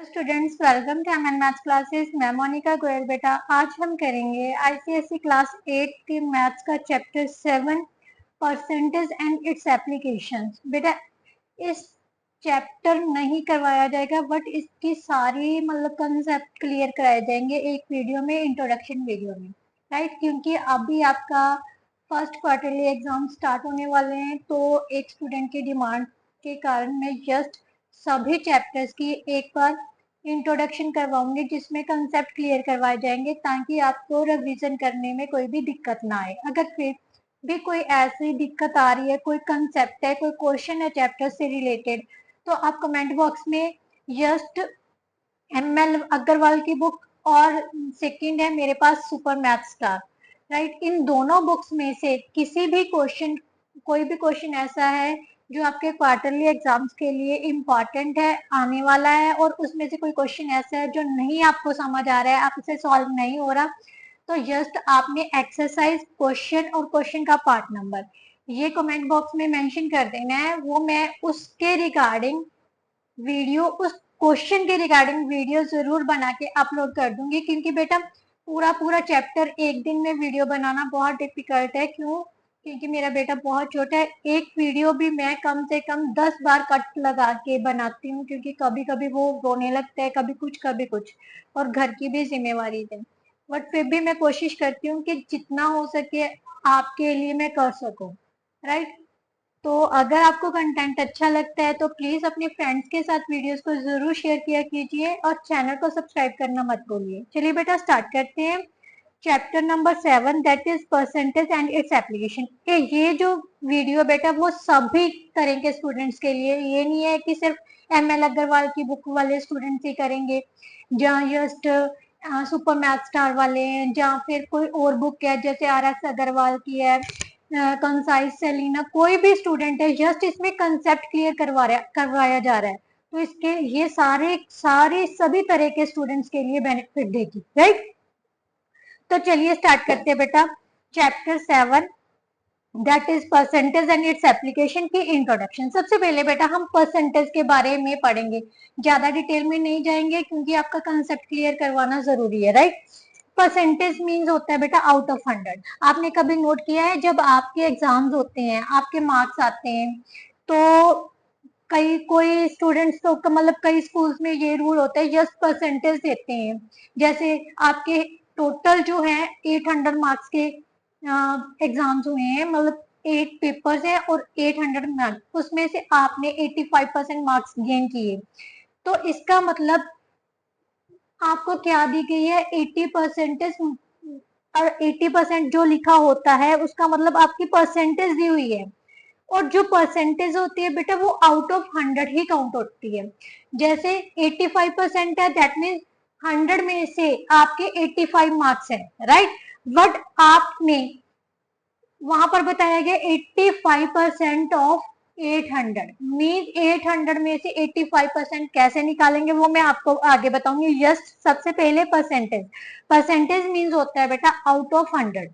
Students, welcome to MN maths classes. मैं मोनिका गोयल। बेटा आज हम करेंगे आईसीएसई क्लास 8 की मैथ्स का chapter 7 percentage and its applications. बेटा इस चैप्टर नहीं करवाया जाएगा बट इसकी सारी कंसेप्ट क्लियर कराए जाएंगे एक वीडियो में, इंट्रोडक्शन वीडियो में, राइट। क्योंकि अभी आपका फर्स्ट क्वार्टरली एग्जाम स्टार्ट होने वाले हैं, तो एक स्टूडेंट की डिमांड के कारण मैं जस्ट सभी चैप्टर्स की एक बार इंट्रोडक्शन करवाऊंगी जिसमें कंसेप्ट क्लियर करवाए जाएंगे ताकि आपको रिवीजन करने में कोई भी दिक्कत ना आए। अगर फिर भी कोई ऐसी दिक्कत आ रही है, कोई कंसेप्ट है, कोई क्वेश्चन है चैप्टर से रिलेटेड, तो आप कमेंट बॉक्स में जस्ट एमएल अग्रवाल की बुक और सेकंड है मेरे पास सुपर मैथ स्टार, राइट। इन दोनों बुक्स में से किसी भी क्वेश्चन, कोई भी क्वेश्चन ऐसा है जो आपके क्वार्टरली एग्जाम्स के लिए इम्पॉर्टेंट है, आने वाला है, और उसमें से कोई क्वेश्चन ऐसा है जो नहीं आपको समझ आ रहा है, आप इसे सॉल्व नहीं हो रहा, तो जस्ट आपने एक्सरसाइज, क्वेश्चन और क्वेश्चन का पार्ट नंबर ये कमेंट बॉक्स में मेंशन कर देना है। वो मैं उसके रिगार्डिंग वीडियो, उस क्वेश्चन के रिगार्डिंग वीडियो जरूर बना के अपलोड कर दूंगी, क्योंकि बेटा पूरा पूरा चैप्टर एक दिन में वीडियो बनाना बहुत डिफिकल्ट है। क्यों? क्योंकि मेरा बेटा बहुत छोटा है। एक वीडियो भी मैं कम से कम 10 बार कट लगा के बनाती हूँ, क्योंकि कभी कभी वो रोने लगता है, कभी कुछ, और घर की भी जिम्मेवारी है। बट फिर भी मैं कोशिश करती हूँ कि जितना हो सके आपके लिए मैं कर सकूँ, राइट। तो अगर आपको कंटेंट अच्छा लगता है तो प्लीज अपने फ्रेंड्स के साथ वीडियोस को जरूर शेयर किया कीजिए और चैनल को सब्सक्राइब करना मत भूलिए। चलिए बेटा स्टार्ट करते हैं। Chapter number 7 that is percentage and its application. ये जो वीडियो बेटा वो सभी तरह के स्टूडेंट्स के लिए, ये नहीं है कि सिर्फ एमएल अग्रवाल की बुक वाले स्टूडेंट्स ही करेंगे, जहाँ जस्ट सुपर मैथ स्टार वाले हैं, जहाँ फिर कोई और बुक है जैसे RS अग्रवाल की है, कंसाइज सेलिना, कोई भी स्टूडेंट है, जस्ट इसमें कंसेप्ट क्लियर करवाया जा रहा है, तो इसके ये सारे सारे सभी तरह के स्टूडेंट्स के लिए बेनिफिट देगी, राइट। तो चलिए स्टार्ट करते हैं बेटा। Chapter 7 that is percentage and its application की इंट्रोडक्शन। सबसे पहले बेटा हम परसेंटेज के बारे में पढ़ेंगे, ज्यादा डिटेल में नहीं जाएंगे क्योंकि आपका कंसेप्ट क्लियर करवाना जरूरी है, राइट। परसेंटेज मीन्स होता है बेटा आउट ऑफ 100। आपने कभी नोट किया है जब आपके एग्जाम्स होते हैं, आपके मार्क्स आते हैं, तो कोई स्टूडेंट्स तो कई स्कूल्स में ये रूल होता है जस्ट परसेंटेज देते हैं। जैसे आपके टोटल जो है 800 मार्क्स के एग्जाम्स हुए हैं, 8 पेपर्स है और 800 मार्क्स, उसमें से आपने 85% मार्क्स गेन किए, तो इसका मतलब आपको क्या दी गई है, 80%। और 80% जो लिखा होता है उसका मतलब आपकी परसेंटेज दी हुई है, और जो परसेंटेज होती है बेटा वो आउट ऑफ 100 ही काउंट होती है। जैसे 85% है, दैट मीन्स 100 में से आपके 85 मार्क्स है, राइट। बट आपने वहां पर बताया गया 85% ऑफ 800, मीन 800 में से 85% कैसे निकालेंगे वो मैं आपको आगे बताऊंगी। जस्ट सबसे पहले परसेंटेज, परसेंटेज मीन्स होता है बेटा आउट ऑफ 100,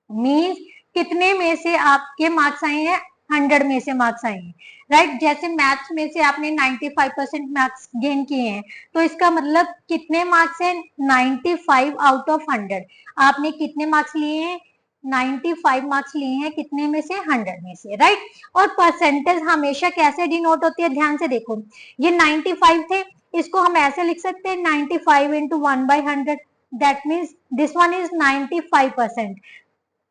मीन्स कितने में से आपके मार्क्स आए हैं, 100 में से मार्क्स आए हैं, राइट। जैसे मैथ्स में से आपने 95% मार्क्स गेन किए हैं, तो इसका मतलब कितने मार्क्स हैं, 95 आउट ऑफ 100। आपने कितने मार्क्स लिए हैं, 95 मार्क्स लिए हैं, कितने में से, 100 में से, राइट। और परसेंटेज हमेशा कैसे डिनोट होती है, ध्यान से देखो, ये 95 थे, इसको हम ऐसे लिख सकते हैं 95 into 1/100, that means this one is 95%।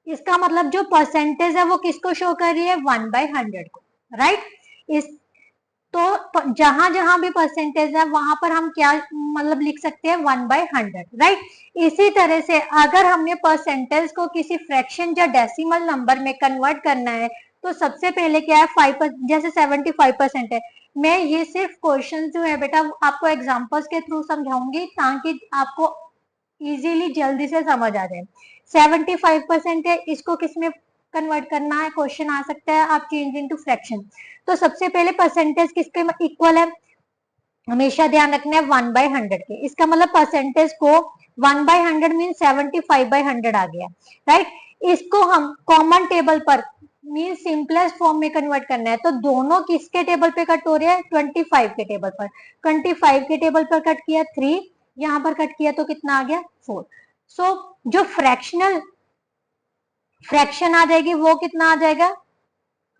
इसका मतलब जो परसेंटेज है वो किसको शो कर रही है, 1/100 को, राइट। इस तो जहां जहां भी परसेंटेज है वहां पर हम क्या लिख सकते हैं, 1/100, राइट। इसी तरह से अगर हमने परसेंटेज को किसी फ्रैक्शन या डेसिमल नंबर में कन्वर्ट करना है, तो सबसे पहले क्या है, 5, जैसे 75% है, मैं ये सिर्फ क्वेश्चन जो है बेटा आपको एग्जांपल्स के थ्रू समझाऊंगी ताकि आपको इजीली जल्दी से समझ आ जाए। 75% है, इसको किसमें कन्वर्ट करना है, क्वेश्चन आ सकता है, आप चेंज इनटू फ्रैक्शन। तो सबसे पहले परसेंटेज किसके इक्वल है, हमेशा ध्यान रखना है 1/100 के। इसका मतलब परसेंटेज को 1/100 मीन 75/100 आ गया, राइट। इसको हम कॉमन टेबल पर मीन सिंपलेस्ट फॉर्म में कन्वर्ट करना है, तो दोनों किसके टेबल पे कट हो रहे हैं, 25 के टेबल पर। 25 के टेबल पर कट किया 3, यहाँ पर कट किया तो कितना आ गया 4। सो जो फ्रैक्शन आ जाएगी वो कितना आ जाएगा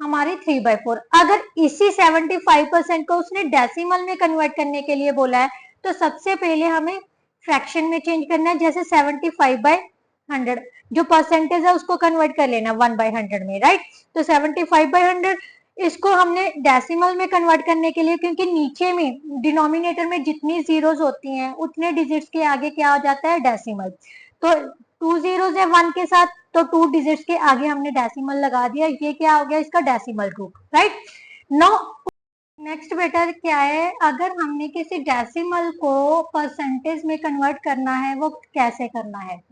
हमारी 3/4। अगर इसी 75% को उसने डेसिमल में कन्वर्ट करने के लिए बोला है, तो सबसे पहले हमें फ्रैक्शन में चेंज करना है। जैसे 75/100 जो परसेंटेज है उसको कन्वर्ट कर लेना 1/100 में, राइट। तो 75/100 इसको हमने डेसिमल में कन्वर्ट करने के लिए, क्योंकि नीचे में डिनोमिनेटर में जितनी जीरोस होती हैं उतने डिजिट्स के आगे क्या हो जाता है, डेसिमल। तो 2 जीरोस है 1 के साथ, तो 2 डिजिट्स के आगे हमने डेसिमल लगा दिया, ये क्या हो गया इसका decimal root, right. Now next बेटा क्या है, अगर हमने किसी डेसिमल को परसेंटेज में कन्वर्ट करना है वो कैसे करना है,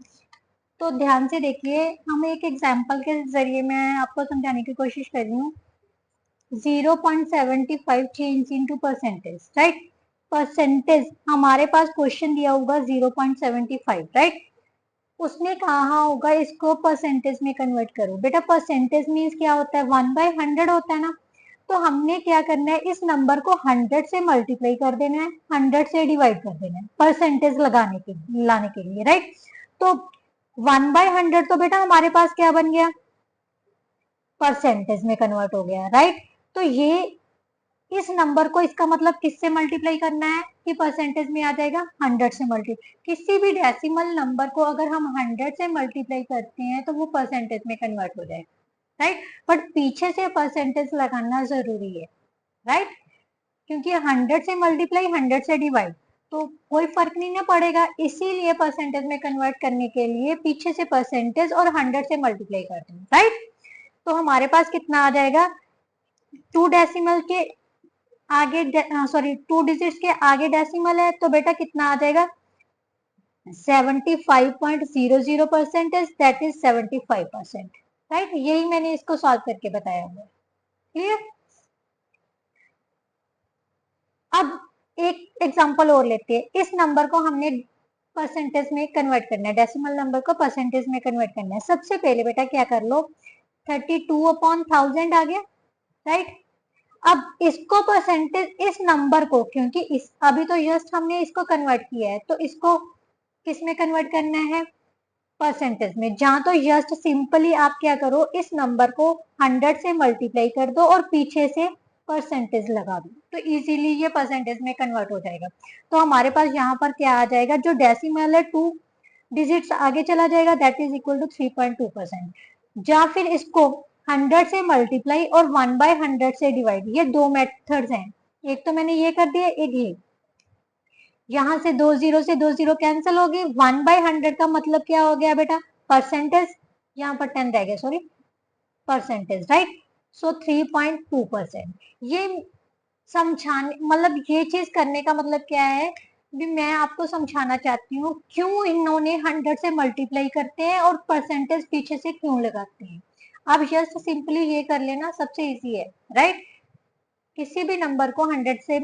तो ध्यान से देखिए। हम एक एग्जांपल के जरिए मैं आपको समझाने की कोशिश कर रही हूँ। 0.75 change into percentage, right. Percentage हमारे पास क्वेश्चन दिया होगा 0.75, राइट। उसने कहा होगा इसको परसेंटेज में कन्वर्ट करो। बेटा परसेंटेज मीन्स क्या होता है, 1/100 होता है ना। तो हमने क्या करना है, इस नंबर को 100 से मल्टीप्लाई कर देना है, 100 से डिवाइड कर देना है परसेंटेज लाने के लिए, राइट। तो 1/100 तो बेटा हमारे पास क्या बन गया, परसेंटेज में कन्वर्ट हो गया, राइट। तो ये इस नंबर को इसका मतलब किससे मल्टीप्लाई करना है कि परसेंटेज में आ जाएगा, 100 से मल्टीप्लाई। किसी भी डेसिमल नंबर को अगर हम 100 से मल्टीप्लाई करते हैं तो वो परसेंटेज में कन्वर्ट हो जाएगा, राइट। बट पीछे से परसेंटेज लगाना जरूरी है, राइट, क्योंकि 100 से मल्टीप्लाई 100 से डिवाइड तो कोई फर्क नहीं ना पड़ेगा। इसीलिए परसेंटेज में कन्वर्ट करने के लिए पीछे से परसेंटेज और 100 से मल्टीप्लाई करते हैं, राइट। तो हमारे पास कितना आ जाएगा, 2 डेसिमल के आगे, सॉरी 2 डिजिट्स के आगे डेसिमल है, तो बेटा कितना आ जाएगा 75.00% दैट इज 75%, राइट। यही मैंने इसको सॉल्व करके बताया हुआ, क्लियर। अब एक एग्जांपल और लेते हैं। इस नंबर को हमने परसेंटेज में कन्वर्ट करना है, डेसिमल नंबर को परसेंटेज में कन्वर्ट करना है। सबसे पहले बेटा क्या कर लो, 32/1000 आ गया, राइट। अब इसको परसेंटेज, इस नंबर को, क्योंकि इस अभी तो जस्ट हमने इसको कन्वर्ट किया है, तो इसको किस में कन्वर्ट करना है, परसेंटेज में। जहां तो जस्ट सिंपली आप क्या करो, इस नंबर को 100 से मल्टीप्लाई कर दो और पीछे से परसेंटेज लगा दो, तो इजीली ये परसेंटेज में कन्वर्ट हो जाएगा। तो हमारे पास यहाँ पर क्या आ जाएगा, जो डेसिमल है 2 डिजिट्स आगे चला जाएगा, दैट इज इक्वल टू 3.2%। या फिर इसको 100 से मल्टीप्लाई और 1/100 से डिवाइड, ये दो मेथड्स हैं। एक तो मैंने ये कर दिया, एक ये। यहाँ से 2 जीरो से 2 जीरो कैंसिल होगी, 1/100 का मतलब क्या हो गया बेटा, परसेंटेज। यहाँ पर 10 रह गया, सॉरी, परसेंटेज, राइट। सो 3.2%। ये समझाने मतलब ये चीज करने का मतलब क्या है, भी मैं आपको समझाना चाहती हूँ क्यों इन्होंने 100 से मल्टीप्लाई करते हैं और परसेंटेज पीछे से क्यों लगाते हैं। आप जस्ट सिंपली ये कर लेना, सबसे इजी है, राइट। किसी भी नंबर को 100 से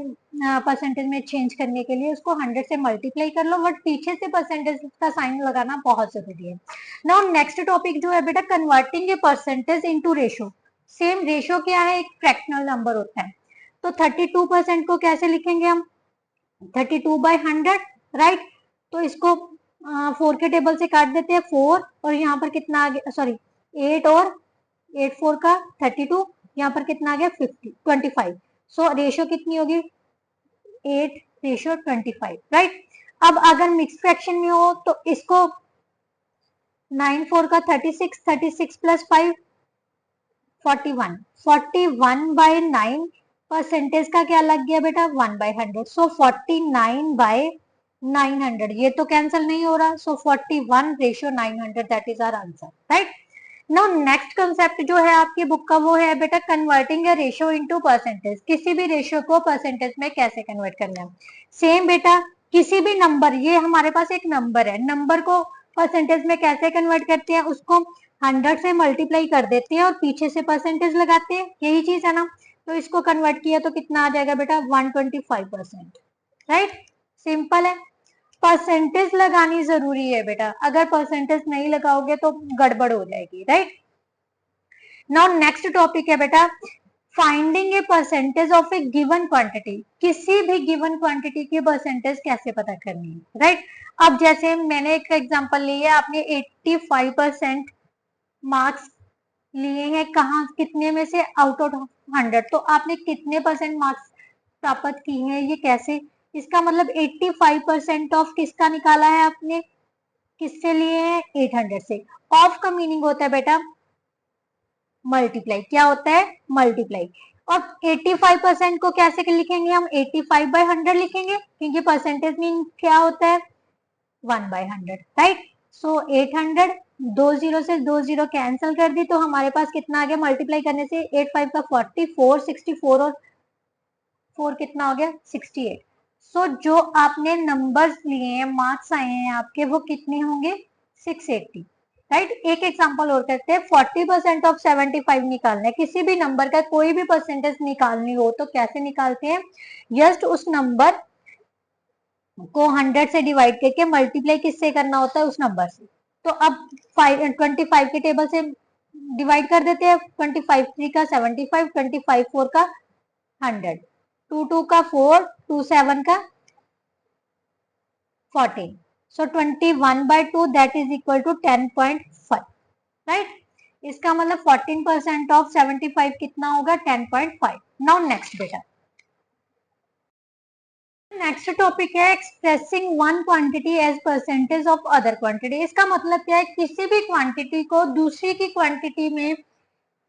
परसेंटेज में चेंज करने के लिए उसको 100 से मल्टीप्लाई कर लो, बट पीछे से परसेंटेज का साइन लगाना बहुत जरूरी है। नाउ नेक्स्ट टॉपिक जो है बेटा, converting a percentage into ratio. Same ratio क्या है, एक फ्रैक्शनल नंबर होता है। तो 32% को कैसे लिखेंगे हम, 32/100, राइट। तो इसको 4 के टेबल से काट देते हैं, 4 और यहाँ पर कितना आ गया, सॉरी 8 और 8 4 का 32, यहाँ पर कितना आ गया 25। सो रेशियो कितनी होगी, 8:25, राइट। अब अगर मिक्स फ्रैक्शन में हो तो इसको 9 4 का 36, 36 प्लस 5 41, 41/9 परसेंटेज का क्या लग गया बेटा, 1/100। सो 49/900, ये तो कैंसिल नहीं हो रहा, so 41:900 that is our answer, right. Now next concept जो है आपकी बुक का वो है बेटा, converting a ratio into percentage. किसी भी रेशियो को परसेंटेज में कैसे कन्वर्ट करना है, सेम बेटा, किसी भी नंबर, ये हमारे पास एक नंबर है, नंबर को परसेंटेज में कैसे कन्वर्ट करते हैं, उसको 100 से मल्टीप्लाई कर देते हैं और पीछे से परसेंटेज लगाते हैं, यही चीज है ना। तो इसको कन्वर्ट किया तो कितना आ जाएगा बेटा, 125%, राइट। सिंपल है, परसेंटेज लगानी जरूरी है बेटा, अगर परसेंटेज नहीं लगाओगे तो गड़बड़ हो जाएगी, राइट। नाउ नेक्स्ट टॉपिक है बेटा finding A percentage of A given quantity. किसी भी गिवन क्वांटिटी की परसेंटेज कैसे पता करनी है, राइट। अब जैसे मैंने एक एग्जांपल लिया, आपने 85% मार्क्स लिए हैं, कहाँ कितने में से, आउट ऑफ 100, तो आपने कितने परसेंट मार्क्स प्राप्त किए हैं, ये कैसे, इसका मतलब 85% ऑफ किसका निकाला है आपने, किससे लिए हैं, 800 से। ऑफ का मीनिंग होता है बेटा मल्टीप्लाई, क्या होता है, मल्टीप्लाई। और 85% को कैसे लिखेंगे हम, 85/100 लिखेंगे, क्योंकि परसेंटेज मीन क्या होता है, 1/100, राइट। सो 800, 20 से 20 कैंसिल कर दी, तो हमारे पास कितना आ गया, मल्टीप्लाई करने से 85 का 44, 64 और 4 कितना हो गया, 68। सो जो आपने नंबर्स लिए हैं, मार्क्स आए हैं आपके, वो कितने होंगे, 680, राइट। एक एग्जांपल और करते हैं, 40% ऑफ 75 निकालना है, किसी भी नंबर का कोई भी परसेंटेज निकालनी हो तो कैसे निकालते हैं, जस्ट उस नंबर को 100 से डिवाइड करके मल्टीप्लाई किससे करना होता है, उस नंबर से। तो अब 25 के टेबल से डिवाइड कर देते हैं, 25 3 का 75, 25 4 का 100, 2 2 का 4, 2 7 का 14, so 21/2 that is equal to 10.5, right. इसका मतलब 14% ऑफ 75 कितना होगा, 10.5। नाउ नेक्स्ट बेटा, नेक्स्ट टॉपिक है expressing one quantity as percentage of other quantity. इसका मतलब क्या है, किसी भी क्वांटिटी को दूसरी की क्वांटिटी में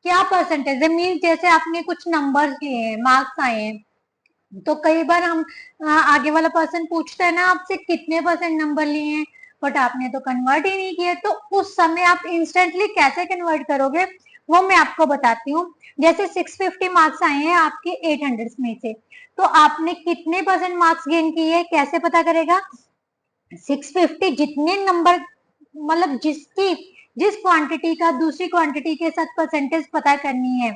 क्या परसेंटेज है, मीन जैसे आपने कुछ नंबर्स लिए हैं, मार्क्स आए हैं, तो कई बार हम आगे वाला पर्सन पूछता है ना आपसे कितने परसेंट नंबर लिए हैं, बट आपने तो कन्वर्ट ही नहीं किया, तो उस समय आप इंस्टेंटली कैसे कन्वर्ट करोगे, वो मैं आपको बताती हूँ। जैसे 650 मार्क्स आए हैं आपके 800 में से, तो आपने कितने परसेंट मार्क्स गेन किए, कैसे पता करेगा, 650 जितने नंबर, मतलब जिस क्वांटिटी का दूसरी क्वांटिटी के साथ परसेंटेज पता करनी है,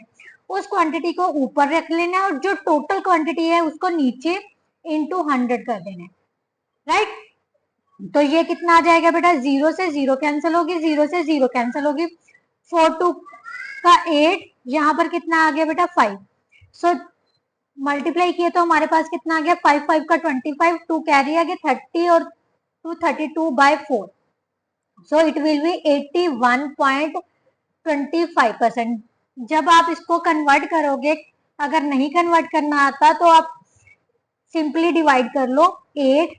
उस क्वांटिटी को ऊपर रख लेना है, और जो टोटल क्वांटिटी है उसको नीचे इंटू 100 कर देना है, राइट। तो ये कितना आ जाएगा बेटा, 0 से 0 कैंसिल होगी, 0 से 0 कैंसिल होगी, 4 2 का 8, यहाँ पर कितना आ गया बेटा 5। सो मल्टीप्लाई किए तो हमारे पास कितना आ गया, 5 5 का 25, 2 कैरी आ गया 30 और 232/4, सो इट विल बी 81.25%। जब आप इसको कन्वर्ट करोगे, अगर नहीं कन्वर्ट करना आता तो आप सिंपली डिवाइड कर लो, 8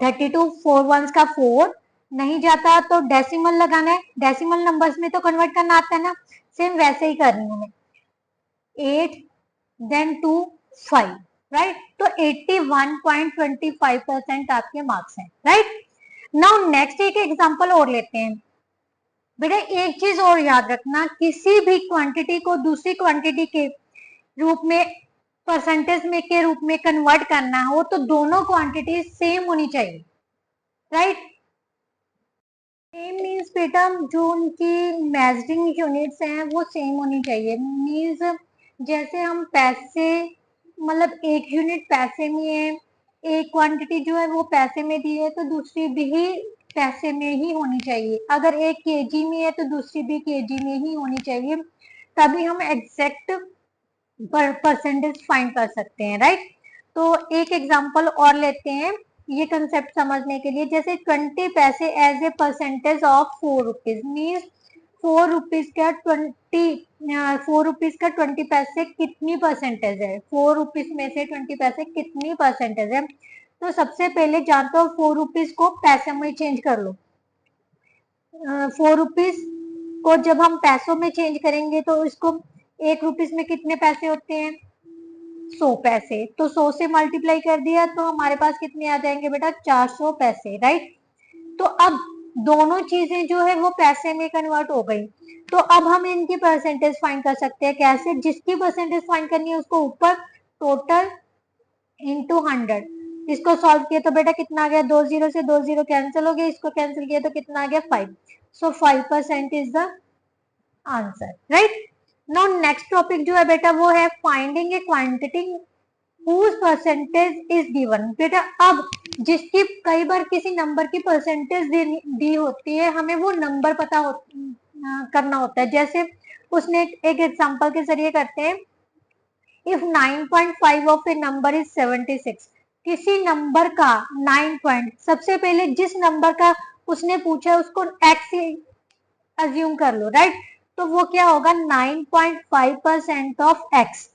32 4 1 का 4, नहीं जाता तो डेसिमल लगाना है, डेसिमल नंबर्स में तो कन्वर्ट करना आता है ना, सेम वैसे ही कर रही हूँ मैं, 8 देन 2 5, राइट। तो 81.25% आपके मार्क्स हैं, राइट। नाउ नेक्स्ट एक एग्जांपल और लेते हैं बेटा। एक चीज और याद रखना, किसी भी क्वांटिटी को दूसरी क्वांटिटी के रूप में, परसेंटेज में के रूप में कन्वर्ट करना हो तो दोनों क्वांटिटी सेम होनी चाहिए, राइट। सेम मीन्स बेटा जो उनकी मेजरिंग यूनिट्स हैं वो सेम होनी चाहिए, मीन्स जैसे हम पैसे, मतलब एक यूनिट पैसे में है, एक क्वांटिटी जो है वो पैसे में दी है, तो दूसरी भी पैसे में ही होनी चाहिए। अगर एक केजी में है तो दूसरी भी केजी में ही होनी चाहिए, तभी हम एग्जैक्ट परसेंटेज फाइंड कर सकते हैं, राइट। तो एक एग्जांपल और लेते हैं ये कंसेप्ट समझने के लिए, जैसे 20 पैसे as a percentage of 4 rupees, means 4 rupees का 20 पैसे कितनी परसेंटेज है, 4 रुपीज में से 20 पैसे कितनी परसेंटेज है। तो सबसे पहले जानते हो 4 रुपीज को पैसे में चेंज कर लो, 4 रुपीज को जब हम पैसों में चेंज करेंगे तो इसको 1 रुपीज में कितने पैसे होते हैं, 100 पैसे, तो 100 से मल्टीप्लाई कर दिया तो हमारे पास कितने आ जाएंगे बेटा, 400 पैसे, राइट। तो अब दोनों चीजें जो है वो पैसे में कन्वर्ट हो गई, तो अब हम इनकी परसेंटेज फाइंड कर सकते हैं, कैसे, जिसकी परसेंटेज फाइंड करनी है उसको ऊपर टोटल इंटू 100, इसको सॉल्व किया तो बेटा कितना आ गया, 20 से 20 कैंसिल हो गया, इसको कैंसिल किया तो कितना आ गया 5, सो 5% is the answer, right. Now next topic जो है बेटा वो है finding A quantity whose percentage is given. बेटा अब जिसकी कई बार किसी नंबर की परसेंटेज दी होती है, हमें वो नंबर पता करना होता है, जैसे उसने एक एग्जांपल के जरिए करते हैं। If 9.5 of A number is 76, किसी नंबर का 9 पॉइंट, सबसे पहले जिस नंबर का उसने पूछा उसको एक्स अज्यूम कर लो, राइट। तो वो क्या होगा, 9.5% of x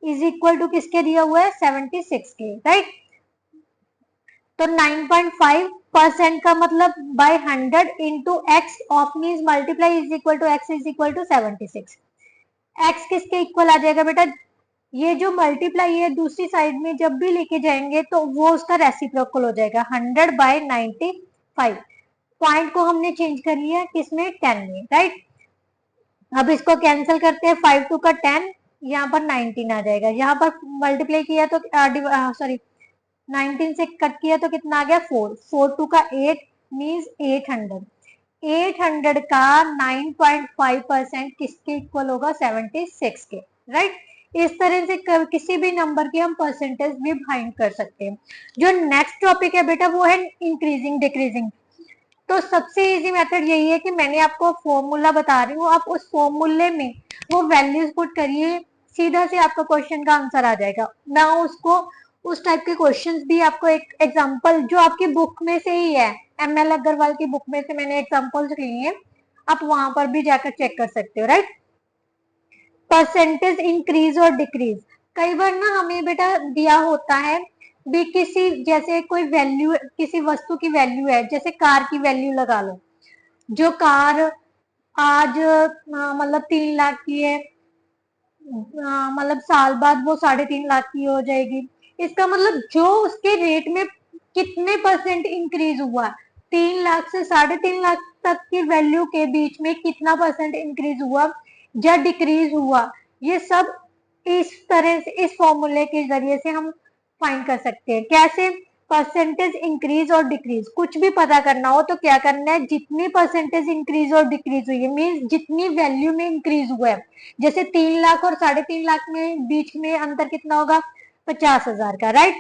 is equal to किसके दिया हुआ है, 76 के, राइट। तो 9.5% का मतलब by 100 into x of means multiply is equal to x is equal to 76। X किसके इक्वल आ जाएगा बेटा, ये जो मल्टीप्लाई है दूसरी साइड में जब भी लेके जाएंगे तो वो उसका रेसिप्रोकल हो जाएगा, 100 बाय 95। पॉइंट को हमने चेंज कर लिया किसमें, 10 में, राइट। अब इसको कैंसिल करते हैं, 5 टू का 10, यहाँ पर 19 आ जाएगा। यहाँ पर मल्टीप्लाई किया तो सॉरी 19 से कट किया तो कितना आ गया, 4, 4 टू का 8 मीन्स 800। 800 का 9.5% किसके इक्वल होगा, 76 के, राइट। इस तरह से किसी भी नंबर की हम परसेंटेज भी फाइंड कर सकते हैं। जो नेक्स्ट टॉपिक है बेटा वो है इंक्रीजिंग डिक्रीजिंग। तो सबसे इजी मेथड यही है कि मैंने आपको फॉर्मूला बता रही हूँ, आप उस फॉर्मूले में वो वैल्यूज पुट करिए, सीधा से आपका क्वेश्चन का आंसर आ जाएगा। मैं उसको उस टाइप के क्वेश्चंस भी आपको एक एग्जांपल जो आपकी बुक में से ही है, ML अग्रवाल की बुक में से मैंने एग्जांपल्स लिए हैं, आप वहां पर भी जाकर चेक कर सकते हो, राइट। परसेंटेज इंक्रीज और डिक्रीज, कई बार ना हमें बेटा दिया होता है भी, किसी जैसे कोई वैल्यू, किसी वस्तु की वैल्यू है, जैसे कार की वैल्यू लगा लो, जो कार आज मतलब 3 लाख की है, मतलब साल बाद वो 3.5 लाख की हो जाएगी। इसका मतलब जो उसके रेट में कितने परसेंट इंक्रीज हुआ, 3 लाख से 3.5 लाख तक की वैल्यू के बीच में कितना परसेंट इंक्रीज हुआ या डिक्रीज हुआ, ये सब इस तरह से इस फॉर्मूले के जरिए से हम फाइंड कर सकते हैं। कैसे, परसेंटेज इंक्रीज और डिक्रीज, कुछ भी पता करना हो तो क्या करना है, जितनी परसेंटेज इंक्रीज और डिक्रीज हुई है मीन्स जितनी वैल्यू में इंक्रीज हुआ है, जैसे 3 लाख और 3.5 लाख में बीच में अंतर कितना होगा, 50,000 का, राइट।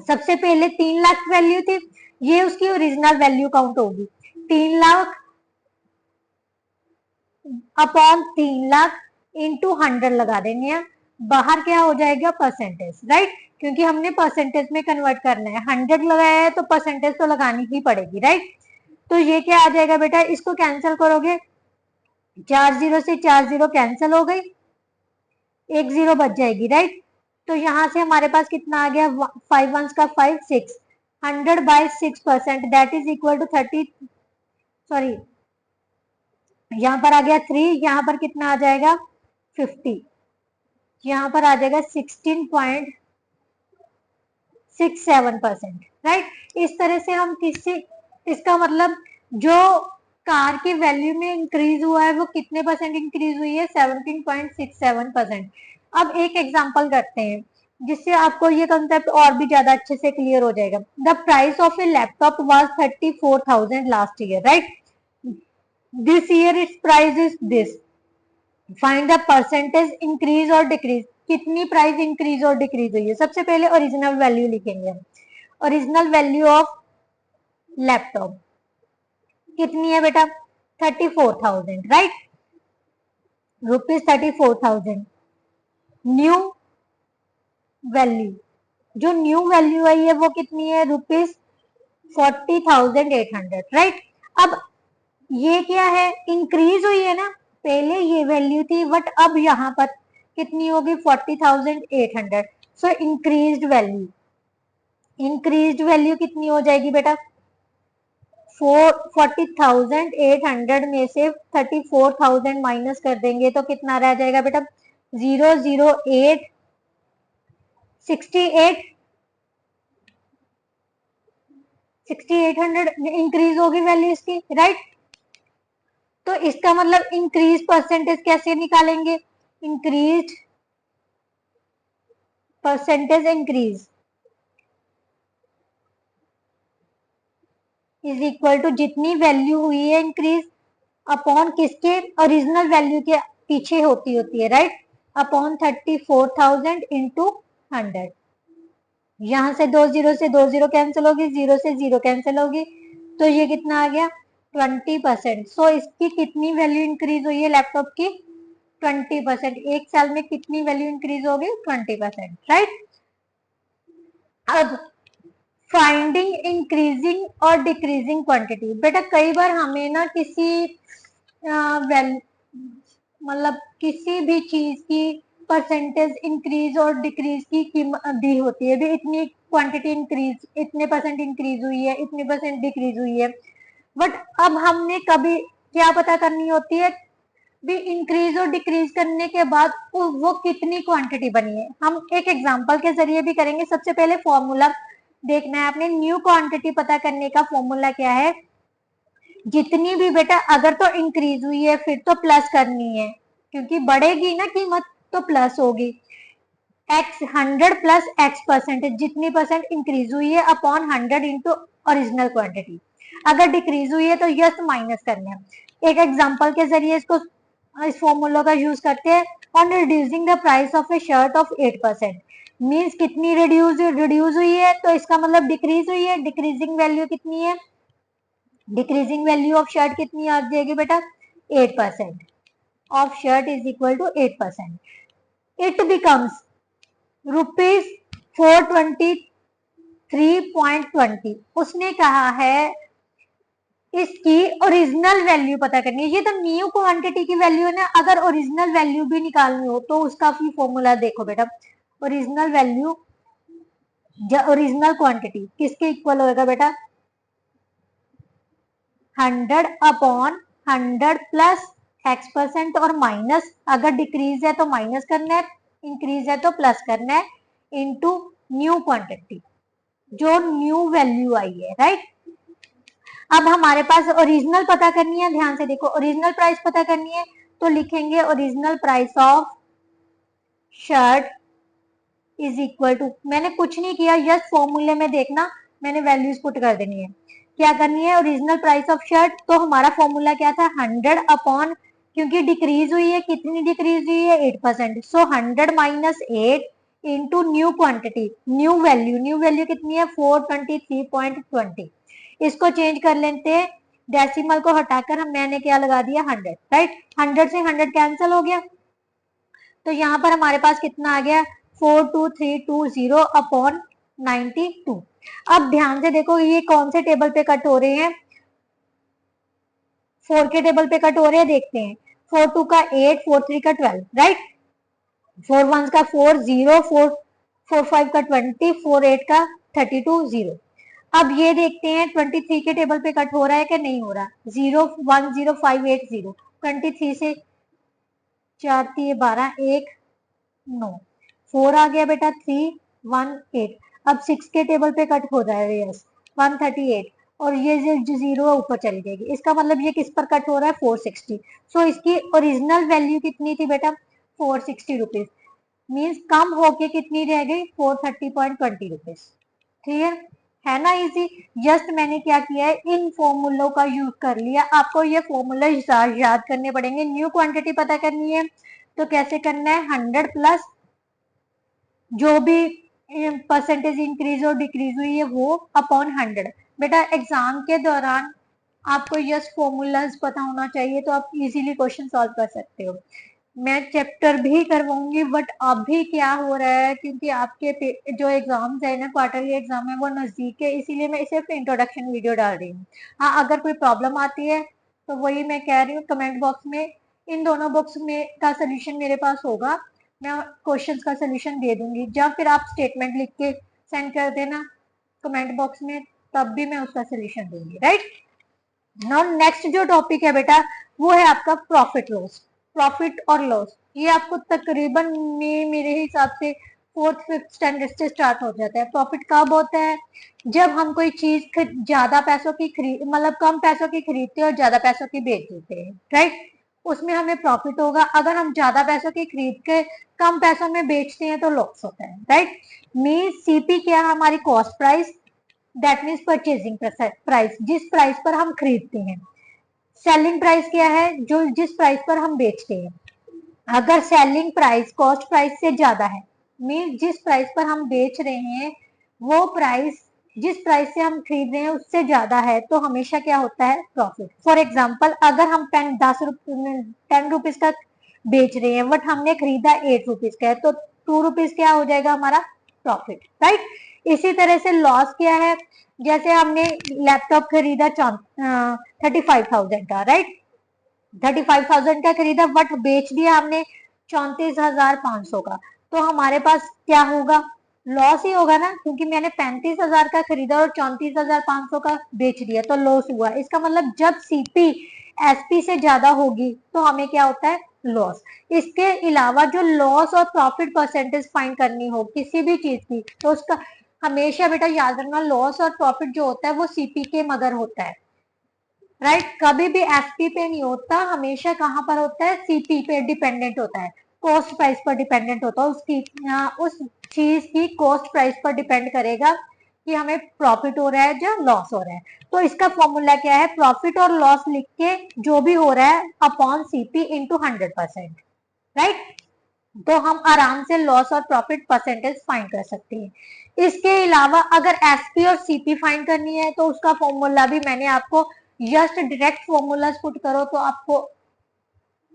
सबसे पहले 3 लाख वैल्यू थी, ये उसकी ओरिजिनल वैल्यू काउंट होगी, 3 लाख अपॉन 3 लाख इंटू 100 लगा देंगे हैं, बाहर क्या हो जाएगा, परसेंटेज, राइट, क्योंकि हमने परसेंटेज में कन्वर्ट करना है, 100 लगाया है तो परसेंटेज तो लगानी ही पड़ेगी, राइट। तो ये क्या आ जाएगा बेटा, इसको कैंसिल करोगे, 4 जीरो से 4 जीरो कैंसिल हो गई, 1 जीरो बच जाएगी, राइट। तो यहाँ से हमारे पास कितना आ गया, 5 वंस का 5, 6, 100 by 6% that is equal to 30, sorry यहाँ पर आ गया 3, यहाँ पर कितना आ जाएगा 50, यहाँ पर आ जाएगा 16.67%, राइट। इस तरह से हम किसी, इसका मतलब जो कार की वैल्यू में इंक्रीज हुआ है वो कितने परसेंट इंक्रीज हुई है, 17.67%। अब एक एग्जांपल करते हैं जिससे आपको ये कंसेप्ट और भी ज्यादा अच्छे से क्लियर हो जाएगा। The price of A laptop was 34,000 last year, right. This year it's price is this, find the percentage increase और डिक्रीज, कितनी प्राइस इंक्रीज और डिक्रीज हुई है। सबसे पहले ओरिजिनल वैल्यू लिखेंगे हम, ओरिजिनल वैल्यू ऑफ लैपटॉप कितनी है बेटा, 34,000, राइट, रुपीज 34,000। न्यू वैल्यू, जो न्यू वैल्यू आई है वो कितनी है, रुपीज 40,800, राइट। अब ये क्या है, इंक्रीज हुई है ना, पहले ये वैल्यू थी बट अब यहाँ पर कितनी होगी, 40,800। सो इंक्रीज्ड वैल्यू, इंक्रीज्ड वैल्यू कितनी हो जाएगी बेटा, 40,800 में से 34,000 माइनस कर देंगे तो कितना रह जाएगा बेटा, 008 68 6800 इंक्रीज होगी वैल्यू इसकी, राइट। तो इसका मतलब इंक्रीज परसेंटेज कैसे निकालेंगे, increase percentage increase is equal to जितनी वैल्यू हुई है इंक्रीज अपॉन किसके, ओरिजिनल वैल्यू के पीछे होती है, राइट, अपॉन 34,000 इंटू 100। यहाँ से 2 जीरो से 2 जीरो कैंसिल होगी, 0 से 0 कैंसिल होगी, तो ये कितना आ गया 20%। सो इसकी कितनी वैल्यू इंक्रीज हुई है लैपटॉप की, 20%। एक साल में कितनी वैल्यू इंक्रीज होगी? 20%, राइट। अब फाइंडिंग इंक्रीजिंग और डिक्रीजिंग क्वांटिटी। बेटा कई बार हमें ना किसी मतलब किसी भी चीज की परसेंटेज इंक्रीज और डिक्रीज की कीमत दी होती है, भी इतनी क्वांटिटी इंक्रीज, इतने परसेंट इंक्रीज हुई है, इतने परसेंट डिक्रीज हुई है। बट अब हमने कभी क्या पता करनी होती है, भी इंक्रीज और डिक्रीज करने के बाद वो कितनी क्वांटिटी बनी है। हम एक एग्जांपल के जरिए भी करेंगे। सबसे पहले फॉर्मूला देखना है आपने। न्यू क्वांटिटी पता करने का फॉर्मूला क्या है? जितनी भी बेटा अगर तो इंक्रीज हुई है फिर तो प्लस करनी है, क्योंकि बढ़ेगी ना कीमत तो प्लस होगी। x 100 प्लस x परसेंटेज, जितनी परसेंट इंक्रीज हुई है अपॉन 100 इंटू ओरिजिनल क्वांटिटी। अगर डिक्रीज हुई है तो यस माइनस करना है। एक एग्जांपल के जरिए इसको इस फॉर्मूला का यूज करते हैं। On reducing the price of A shirt of 8%, means कितनी रिड्यूस हुई है, तो इसका मतलब डिक्रीज हुई है। डिक्रीजिंग वैल्यू कितनी है? डिक्रीजिंग वैल्यू ऑफ शर्ट कितनी आ जाएगी बेटा? 8% of shirt is equal to 8%। It becomes ₹423.20। उसने कहा है इसकी ओरिजिनल वैल्यू पता करनी है। ये तो न्यू क्वांटिटी की वैल्यू है ना। अगर ओरिजिनल वैल्यू भी निकालनी हो तो उसका भी फॉर्मूला देखो बेटा। ओरिजिनल वैल्यू, ओरिजिनल क्वांटिटी किसके इक्वल होगा बेटा? 100 अपॉन 100 प्लस x% और माइनस, अगर डिक्रीज है तो माइनस करना है, इंक्रीज है तो प्लस करना है, इनटू न्यू क्वांटिटी, जो न्यू वैल्यू आई है, राइट। अब हमारे पास ओरिजिनल पता करनी है। ध्यान से देखो, ओरिजिनल प्राइस पता करनी है तो लिखेंगे original price of shirt is equal to, मैंने कुछ नहीं किया, जस्ट फॉर्मूले में देखना मैंने वैल्यूज पुट कर देनी है। क्या करनी है? ओरिजिनल प्राइस ऑफ शर्ट, तो हमारा फॉर्मूला क्या था? 100 अपॉन, क्योंकि डिक्रीज हुई है, कितनी डिक्रीज हुई है? 8%। सो 100 minus 8 into new quantity, new value, new value कितनी है? 423.20। इसको चेंज कर लेते हैं, डेसिमल को हटाकर हम मैंने क्या लगा दिया? 100, राइट। 100 से 100 कैंसिल हो गया, तो यहाँ पर हमारे पास कितना आ गया? 42320 अपॉन 92। अब ध्यान से देखो ये कौन से टेबल पे कट हो रहे हैं? 4 के टेबल पे कट हो रहे हैं, देखते हैं। 4 2 का 8, 4 3 का 12, राइट। 4 1 का 4 0, 4 5 का 20, 4 8 का 32 0। अब ये देखते हैं 23 के टेबल पे कट हो रहा है कि नहीं हो रहा? 0 1 0 5 8 0। 23 से 4 3 12, 1 9, 4 आ गया बेटा, 3 1 8। अब 6 के टेबल पे कट हो रहा है, यस, 138, और ये जो जीरो ऊपर चली जाएगी। इसका मतलब ये किस पर कट हो रहा है? 460। सो इसकी ओरिजिनल वैल्यू कितनी थी बेटा? 460 रुपीज। मीन्स कम होके कितनी रह गई? 430.20 रुपीज। क्लियर है ना? इजी। जस्ट मैंने क्या किया है, इन फॉर्मूलों का यूज कर लिया। आपको ये फॉर्मूला याद करने पड़ेंगे। न्यू क्वांटिटी पता करनी है तो कैसे करना है? 100 प्लस जो भी परसेंटेज इंक्रीज और डिक्रीज हुई है वो अपॉन 100। बेटा एग्जाम के दौरान आपको यस फॉर्मूलाज पता होना चाहिए, तो आप इजीली क्वेश्चन सॉल्व कर सकते हो। मैं चैप्टर भी करवाऊंगी, बट अभी क्या हो रहा है, क्योंकि आपके जो एग्जाम्स है ना, क्वार्टरली एग्जाम है, वो नजदीक है, इसीलिए मैं सिर्फ इंट्रोडक्शन वीडियो डाल रही हूँ। हाँ, अगर कोई प्रॉब्लम आती है तो वही मैं कह रही हूँ, कमेंट बॉक्स में इन दोनों बुक्स में का सोल्यूशन मेरे पास होगा, मैं क्वेश्चंस का सोल्यूशन दे दूंगी। जब फिर आप स्टेटमेंट लिख के सेंड कर देना कमेंट बॉक्स में, तब भी मैं उसका सोल्यूशन दूंगी, राइट। नाउ नेक्स्ट जो टॉपिक है बेटा, वो है आपका प्रॉफिट लॉस। प्रॉफिट और लॉस ये आपको तकरीबन मेरे हिसाब से 4th 5th स्टैंडर्ड से स्टार्ट हो जाता है। प्रॉफिट कब होता है? जब हम कोई चीज ज्यादा पैसों की खरीद, मतलब कम पैसों की खरीदते हैं और ज्यादा पैसों की बेच देते हैं, राइट। उसमें हमें प्रॉफिट होगा। अगर हम ज्यादा पैसों की खरीद के कम पैसों में बेचते हैं तो लॉस होता है, राइट। मीन सीपी क्या है? हमारी cost price, that means purchasing price, जिस प्राइस पर हम खरीदते हैं। सेलिंग प्राइस क्या है? जो जिस प्राइस पर हम बेचते हैं। अगर सेलिंग प्राइस कॉस्ट प्राइस से ज्यादा है, मीन जिस प्राइस पर हम बेच रहे हैं वो प्राइस जिस प्राइस से हम खरीद रहे हैं उससे ज्यादा है, तो हमेशा क्या होता है? प्रॉफिट। फॉर एग्जाम्पल, अगर हम 10 रुपीज का बेच रहे हैं, बट हमने खरीदा 8 रुपीज का है, तो 2 रुपीज क्या हो जाएगा हमारा प्रॉफिट, राइट। इसी तरह से लॉस क्या है, जैसे हमने लैपटॉप खरीदा 35,000 का, राइट, 35,000 का खरीदा, बट बेच दिया हमने 34,500 का, तो हमारे पास क्या होगा, लॉस ही होगा ना, क्योंकि मैंने 35,000 का खरीदा और 34,500 का बेच दिया, तो लॉस हुआ। इसका मतलब जब सीपी एसपी से ज्यादा होगी तो हमें क्या होता है, लॉस। इसके अलावा जो लॉस और प्रॉफिट परसेंटेज फाइंड करनी हो किसी भी चीज की, तो उसका हमेशा बेटा याद रखना, लॉस और प्रॉफिट जो होता है वो सीपी के मगर होता है, राइट। कभी भी एसपी पे नहीं होता, हमेशा कहाँ पर होता है, सीपी पे डिपेंडेंट होता है, कॉस्ट प्राइस पर डिपेंडेंट होता है, उसकी उस चीज की कॉस्ट प्राइस पर डिपेंड करेगा कि हमें प्रॉफिट हो रहा है या लॉस हो रहा है। तो इसका फॉर्मूला क्या है, प्रॉफिट और लॉस लिख के जो भी हो रहा है अपॉन सीपी इंटू 100%, राइट। तो हम आराम से लॉस और प्रॉफिट परसेंटेज फाइंड कर सकते हैं। इसके अलावा अगर एसपी और सीपी फाइंड करनी है तो उसका फॉर्मूला भी मैंने आपको, जस्ट डायरेक्ट फॉर्मूला पुट करो तो आपको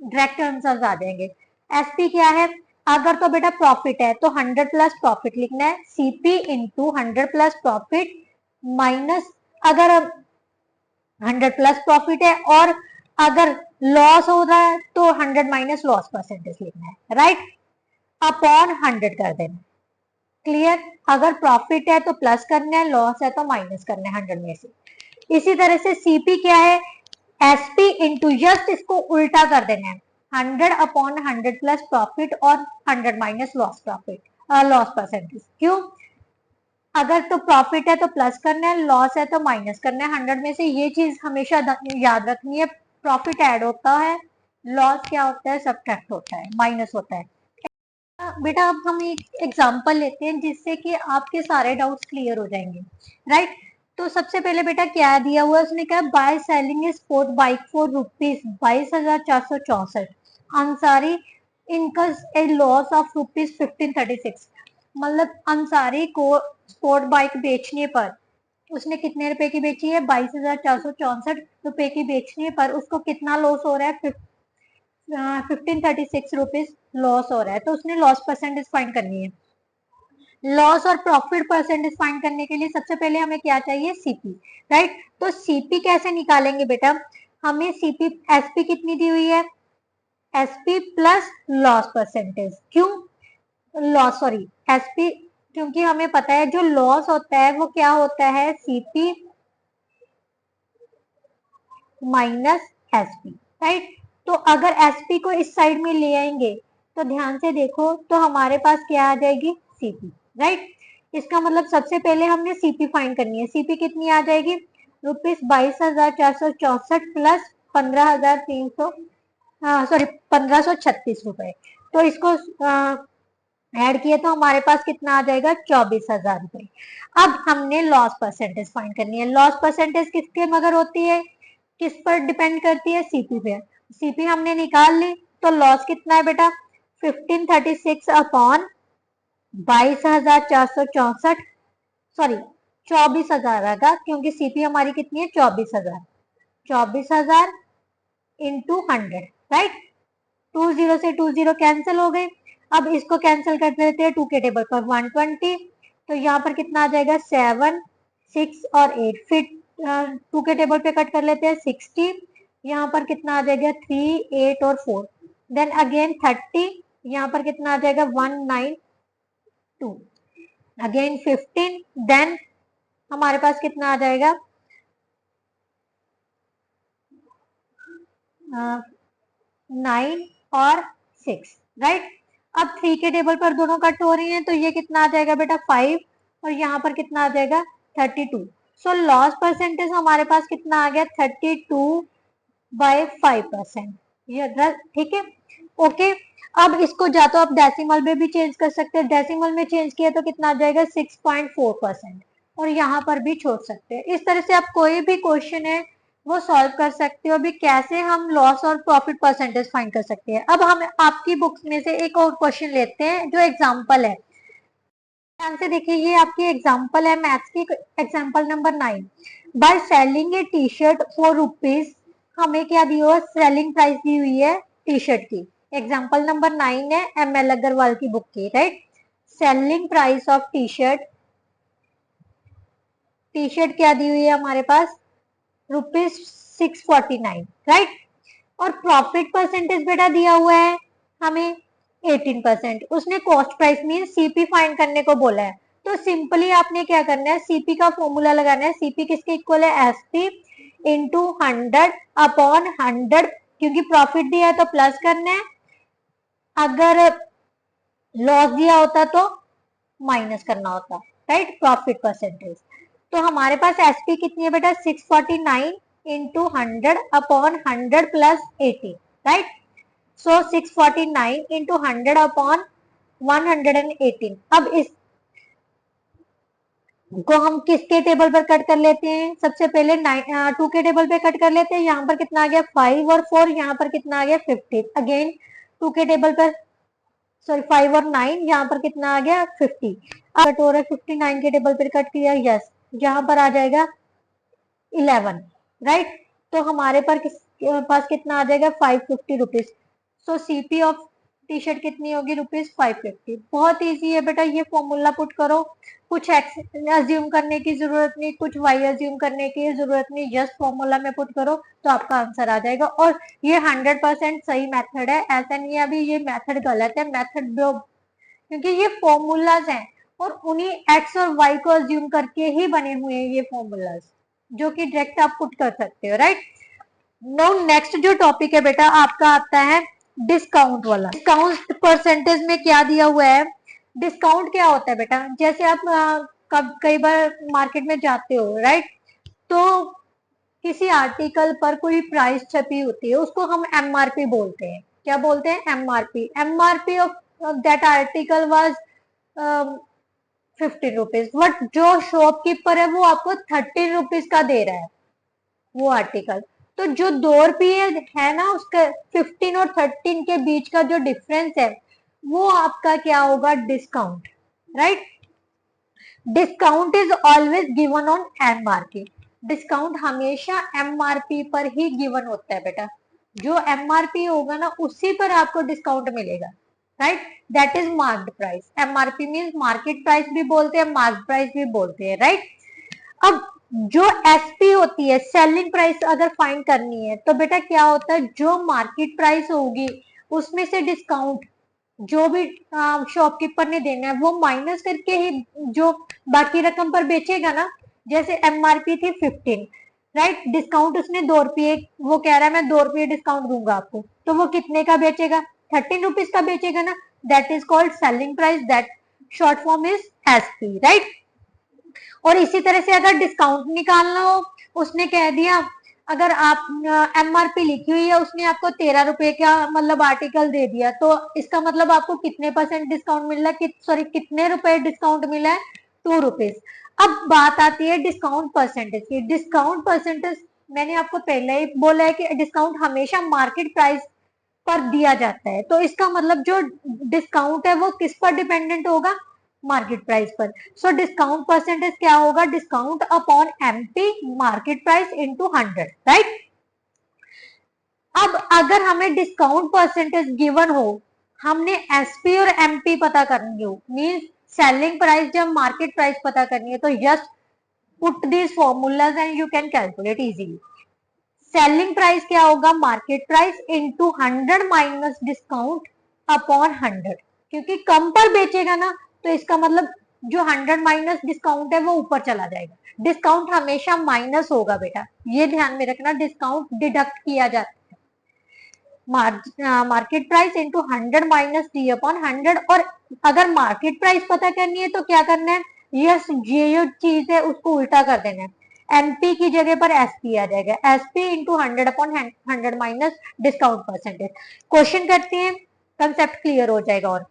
डायरेक्ट आंसर आ जाएंगे। एसपी क्या है, अगर तो बेटा प्रॉफिट है तो 100 प्लस प्रॉफिट लिखना है, CP into 100 plus profit minus, अगर 100 प्लस प्रॉफिट है और अगर लॉस हो रहा है तो 100 माइनस लॉस परसेंटेज लिखना है, राइट, अपॉन 100 कर देना। क्लियर, अगर प्रॉफिट है तो प्लस करना है, लॉस है तो माइनस करना है 100 में से। इसी तरह से सीपी क्या है, एसपी इंटू, जस्ट इसको उल्टा कर देना है, 100 अपॉन 100 प्लस प्रॉफिट और 100 minus loss profit, loss percentage. क्यों, अगर तो प्रॉफिट है तो प्लस करना है, लॉस है तो माइनस करना है 100 में से। ये चीज हमेशा याद रखनी है, प्रॉफिट ऐड होता है, लॉस क्या होता है, सब्ट्रैक्ट होता है, माइनस होता है। बेटा अब हम एक एग्जांपल लेते हैं जिससे कि आपके सारे डाउट्स क्लियर हो जाएंगे, राइट। तो सबसे पहले बेटा क्या दिया हुआ है, उसने कहा by selling a sport bike for rupees 22,464, Ansari incus A loss of rupees 1536। मतलब अंसारी को स्पोर्ट बाइक बेचने पर, उसने कितने रुपए की बेची है, 22,464 रुपए की बेचने पर उसको कितना लॉस हो रहा है, 1536 रुपीज लॉस हो रहा है। तो उसने लॉस परसेंटेज फाइंड करनी है। लॉस और प्रॉफिट परसेंटेज फाइंड करने के लिए सबसे पहले हमें क्या चाहिए, सीपी, राइट। तो सीपी कैसे निकालेंगे बेटा, हमें सीपी, एसपी कितनी दी हुई है, एसपी प्लस लॉस परसेंटेज, क्यों लॉस, सॉरी एसपी, क्योंकि हमें पता है जो लॉस होता है वो क्या होता है, सीपी माइनस एसपी, राइट। तो अगर एसपी को इस साइड में ले आएंगे तो ध्यान से देखो तो हमारे पास क्या आ जाएगी, सीपी, राइट। इसका मतलब सबसे पहले हमने सीपी फाइंड करनी है। सीपी कितनी आ जाएगी, रुपीज 22,464 प्लस 15,300, सॉरी 1,536 रुपए। तो इसको ऐड किए तो हमारे पास कितना आ जाएगा, 24,000 रुपए। अब हमने लॉस परसेंटेज फाइंड करनी है। लॉस परसेंटेज किसके मगर होती है, किस पर डिपेंड करती है, सीपी पे। सीपी हमने निकाल ली, तो लॉस कितना है बेटा, 1536 अपॉन 22,464, सॉरी 24,000 आएगा, क्योंकि सीपी हमारी कितनी है, 24,000, 24,000 इंटू 100, राइट। 20 से 20 कैंसिल हो गए। अब इसको कैंसिल कर देते हैं, 2 के टेबल पर 120, तो यहाँ पर कितना आ जाएगा, 7, 6 और 8, फिर 2 के टेबल पे कट कर लेते हैं 60, यहाँ पर कितना आ जाएगा 3, 8 और 4, देन अगेन 30, यहाँ पर कितना आ जाएगा 192, अगेन 15, देन हमारे पास कितना आ जाएगा 9 और 6, राइट। अब 3 के टेबल पर दोनों कट हो रही हैं, तो ये कितना आ जाएगा बेटा 5, और यहाँ पर कितना आ जाएगा 32। सो लॉस परसेंटेज हमारे पास कितना आ गया, 32/5%। ये ठीक है, ओके। अब इसको जा तो आप डेसिमल में भी चेंज कर सकते हैं, डेसिमल में चेंज किया तो कितना आ जाएगा 6.4%, और यहाँ पर भी छोड़ सकते हैं। इस तरह से आप कोई भी क्वेश्चन है वो सॉल्व कर सकते हो। अभी कैसे हम लॉस और प्रॉफिट परसेंटेज फाइंड कर सकते हैं। अब हम आपकी बुक्स में से एक और क्वेश्चन लेते हैं जो एग्जाम्पल है, ध्यान से देखिए, ये आपकी एग्जाम्पल है मैथ्स की, example number 9। By selling A T shirt for rupees, हमें क्या दी हुआ, सेलिंग प्राइस दी हुई है टी शर्ट की एग्जाम्पल नंबर 9 है ML अग्रवाल की बुक की, right. Selling price of T shirt क्या दी हुई है हमारे पास, ₹649, राइट। और प्रॉफिट परसेंटेज बेटा दिया हुआ है हमें 18%। उसने cost price mean CP find करने को बोला है। तो सिंपली आपने क्या करना है, सीपी का फॉर्मूला लगाना है। सीपी किसके इक्वल है, एसपी इंटू 100/100, क्योंकि प्रॉफिट दिया है तो प्लस करना है, अगर लॉस दिया होता तो माइनस करना होता, राइट, प्रॉफिट परसेंटेज। तो हमारे पास एसपी कितनी है बेटा, 649 इंटू 100/100 प्लस 80, राइट। सो 649 इंटू 100/118। अब इस को हम किसके टेबल पर कट कर लेते हैं, सबसे पहले 2 के टेबल पे कट कर लेते हैं। यहाँ पर कितना आ गया 5 और 4, यहाँ पर कितना आ गया 50। अगेन 2 के टेबल पर, सॉरी 5 और 9, यहाँ पर कितना आ गया 50। अब कट हो रहा है 59 के टेबल पर कट किया, यस, यहाँ पर आ जाएगा 11, राइट। तो हमारे पास कितना आ जाएगा 550 rupees. So CP of T shirt कितनी होगी, ₹550। बहुत इजी है बेटा, ये फॉर्मूला पुट करो, कुछ एक्स अज्यूम करने की जरूरत नहीं, कुछ वाई अज्यूम करने की जरूरत नहीं, जस्ट फॉर्मूला में पुट करो तो आपका आंसर आ जाएगा। और ये 100% सही मेथड है, ऐसा नहीं है अभी ये मेथड गलत है, मेथड क्योंकि ये फॉर्मूलाज हैं और उन्हीं एक्स और वाई को अज्यूम करके ही बने हुए हैं ये फॉर्मूलाज, जो कि डायरेक्ट आप पुट कर सकते हो, राइट। नाउ नेक्स्ट जो टॉपिक है बेटा आपका आता है डिस्काउंट वाला। डिस्काउंट परसेंटेज में क्या दिया हुआ है, डिस्काउंट क्या होता है बेटा, जैसे आप कई बार मार्केट में जाते हो, राइट, तो किसी आर्टिकल पर कोई प्राइस छपी होती है, उसको हम एमआरपी बोलते हैं। क्या बोलते हैं, MRP. MRP of that article was 15 rupees, but जो शॉपकीपर है वो आपको 13 रुपीज का दे रहा है वो आर्टिकल। तो जो 2 रुपये है ना, उसका 15 और 13 के बीच का जो डिफरेंस है वो आपका क्या होगा, discount, right. Discount is always given on MRP. Discount हमेशा एमआरपी पर ही गिवन होता है बेटा, जो एमआरपी होगा ना उसी पर आपको डिस्काउंट मिलेगा, right. That is marked price. MRP means market price भी बोलते हैं, मार्क्ड प्राइस भी बोलते हैं, राइट। अब जो एसपी होती है, सेलिंग प्राइस अगर फाइंड करनी है तो बेटा क्या होता है, जो मार्केट प्राइस होगी उसमें से डिस्काउंट जो भी शॉपकीपर ने देना है वो माइनस करके ही जो बाकी रकम पर बेचेगा ना। जैसे एमआरपी थी 15, राइट, डिस्काउंट उसने 2 रुपये, वो कह रहा है मैं 2 रुपये डिस्काउंट दूंगा आपको, तो वो कितने का बेचेगा, 13 रुपीज का बेचेगा ना। That is called selling price, that short form is SP, right. और इसी तरह से अगर डिस्काउंट निकालना हो, उसने कह दिया, अगर आप एमआरपी लिखी हुई है, उसने आपको 13 रुपए का मतलब आर्टिकल दे दिया, तो इसका मतलब आपको कितने परसेंट डिस्काउंट मिल रहा है, सॉरी कितने रुपए डिस्काउंट मिला है, 2 रुपीज। अब बात आती है डिस्काउंट परसेंटेज की। डिस्काउंट परसेंटेज मैंने आपको पहले ही बोला है कि डिस्काउंट हमेशा मार्केट प्राइस पर दिया जाता है, तो इसका मतलब जो डिस्काउंट है वो किस पर डिपेंडेंट होगा, मार्केट प्राइस पर। सो डिस्काउंट परसेंटेज क्या होगा, discount upon MP market price into 100, right. अब अगर हमें डिस्काउंट परसेंटेज गिवन हो, हमने एसपी और एमपी पता करनी हो, मींस सेलिंग प्राइस जब मार्केट प्राइस पता करनी है, तो just put this formulas and you can calculate easily. Selling price क्या होगा, market price into 100 minus discount upon 100, क्योंकि कम पर बेचेगा ना, तो इसका मतलब जो 100 माइनस डिस्काउंट है वो ऊपर चला जाएगा। डिस्काउंट हमेशा माइनस होगा बेटा, ये ध्यान में रखना, डिस्काउंट डिडक्ट किया जाता है। Market price into 100 minus D upon 100। और अगर मार्केट प्राइस पता करनी है तो क्या करना है, यस, ये जो चीज है उसको उल्टा कर देना है, एमपी की जगह पर एसपी आ जाएगा, SP into 100 upon 100 minus discount percentage. Question करते हैं, कंसेप्ट क्लियर हो जाएगा। और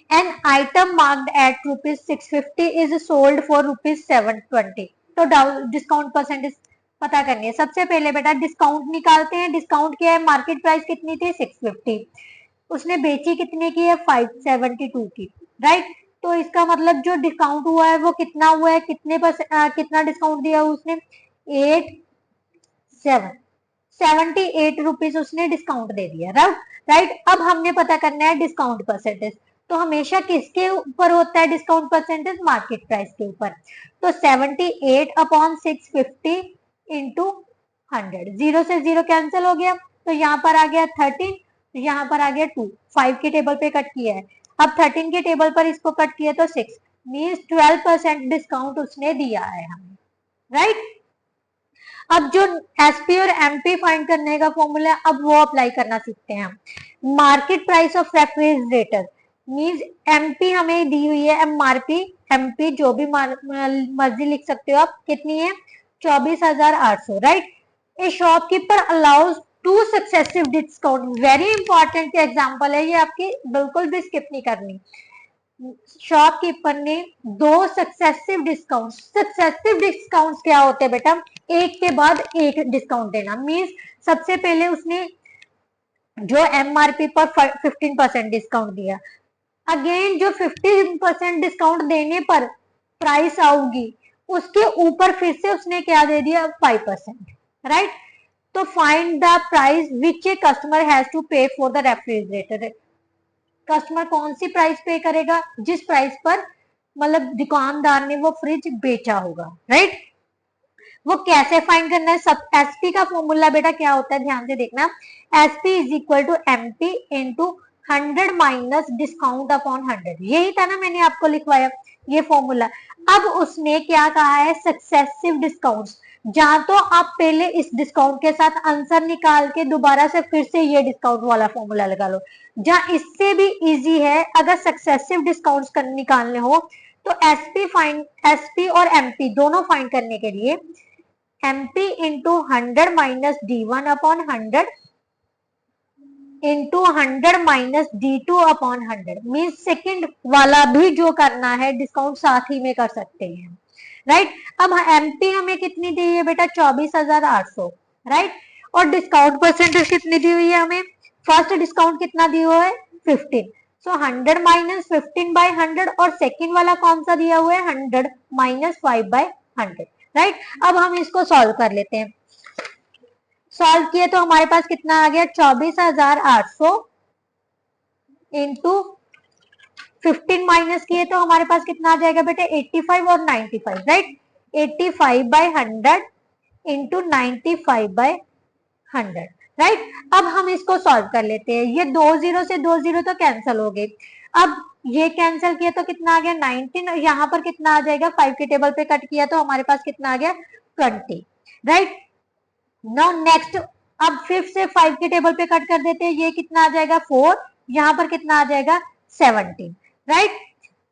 an item marked at ₹650 is sold for ₹720, तो डिस्काउंट परसेंटेज पता करनी है। सबसे पहले बेटा डिस्काउंट निकालते हैं। डिस्काउंट क्या है, मार्केट प्राइस कितनी थी 650, उसने बेची कितने की है 572 की, राइट। तो इसका मतलब जो डिस्काउंट हुआ है वो कितना हुआ है, कितना डिस्काउंट दिया उसने 87। 78 रुपीज उसने डिस्काउंट दे दिया, राइट। अब हमने पता करना है डिस्काउंट परसेंटेज, तो हमेशा किसके ऊपर होता है डिस्काउंट परसेंटेज? मार्केट प्राइस के ऊपर। तो 78 अपॉन 650 इंटू 100, जीरो से जीरो कैंसिल हो गया, तो यहाँ पर आ गया 13, यहाँ पर आ गया 2, 5 के टेबल पे कट किया है। अब 13 के टेबल पर इसको कट किया तो 6, मीन्स 12% डिस्काउंट उसने दिया है हमें, राइट। अब जो एसपी और एमपी फाइंड करने का फॉर्मूला है, अब वो अप्लाई करना सीखते हैं हम। Market price of refrigerator means MP हमें दी हुई है, एमआरपी, एमपी जो भी मर्जी लिख सकते हो आप, कितनी है? 24,800, राइट। ए shopkeeper allows two successive discount, very important example है ये, आपकी बिल्कुल भी स्किप नहीं करनी। शॉपकीपर ने 2 सक्सेसिव डिस्काउंट क्या होते हैं बेटा? एक के बाद एक डिस्काउंट देना, मीन्स सबसे पहले उसने जो एमआरपी पर 15% डिस्काउंट दिया, अगेन जो 15% डिस्काउंट देने पर प्राइस आऊगी उसके ऊपर फिर से उसने क्या दे दिया? 5%, राइट। तो find the price which a customer has to pay for the refrigerator, customer कौन सी प्राइस पे करेगा? जिस प्राइस पर मतलब दुकानदार ने वो फ्रिज बेचा होगा, राइट। वो कैसे फाइंड करना है? सब एसपी का फॉर्मूला बेटा क्या होता है, ध्यान से देखना। SP is equal to MP into 100 minus discount upon 100, यही था ना मैंने आपको लिखवाया ये फॉर्मूला। अब उसने क्या कहा है? सक्सेसिव डिस्काउंट, जहां तो आप पहले इस डिस्काउंट के साथ आंसर निकाल के दोबारा से फिर से ये डिस्काउंट वाला फॉर्मूला लगा लो। जहां इससे भी इजी है, अगर सक्सेसिव डिस्काउंट निकालने हो तो एसपी और एमपी दोनों फाइंड करने के लिए MP into 100 minus D1 upon 100 into 100 minus D2 upon 100, means second वाला भी जो करना है डिस्काउंट साथ ही में कर सकते हैं, राइट। अब एमपी हमें कितनी दी है बेटा? 24,800, राइट। और डिस्काउंट परसेंटेज कितनी दी हुई है हमें? फर्स्ट डिस्काउंट कितना दिया हुआ है? 15, सो 100 माइनस 15 बाई 100, और सेकेंड वाला कौन सा दिया हुआ है? 100 माइनस 5 बाई 100, राइट। अब हम इसको सॉल्व कर लेते हैं। सॉल्व किए तो हमारे पास कितना आ गया? 24,800 इंटू 15 माइनस किए तो हमारे पास कितना आ जाएगा बेटे? 85 और 95, right. 85 by 100 into 95 by 100, right. अब हम इसको सॉल्व कर लेते हैं। ये 2 जीरो से 2 जीरो तो कैंसिल हो गए। अब ये कैंसिल किया तो कितना आ गया? 19, और यहाँ पर कितना आ जाएगा? 5 के टेबल पे कट किया तो हमारे पास कितना आ गया? 20, राइट। नाउ नेक्स्ट, अब फिर से 5 के टेबल पे कट कर देते हैं, ये कितना आ जाएगा? 4, यहाँ पर कितना आ जाएगा? 17, राइट।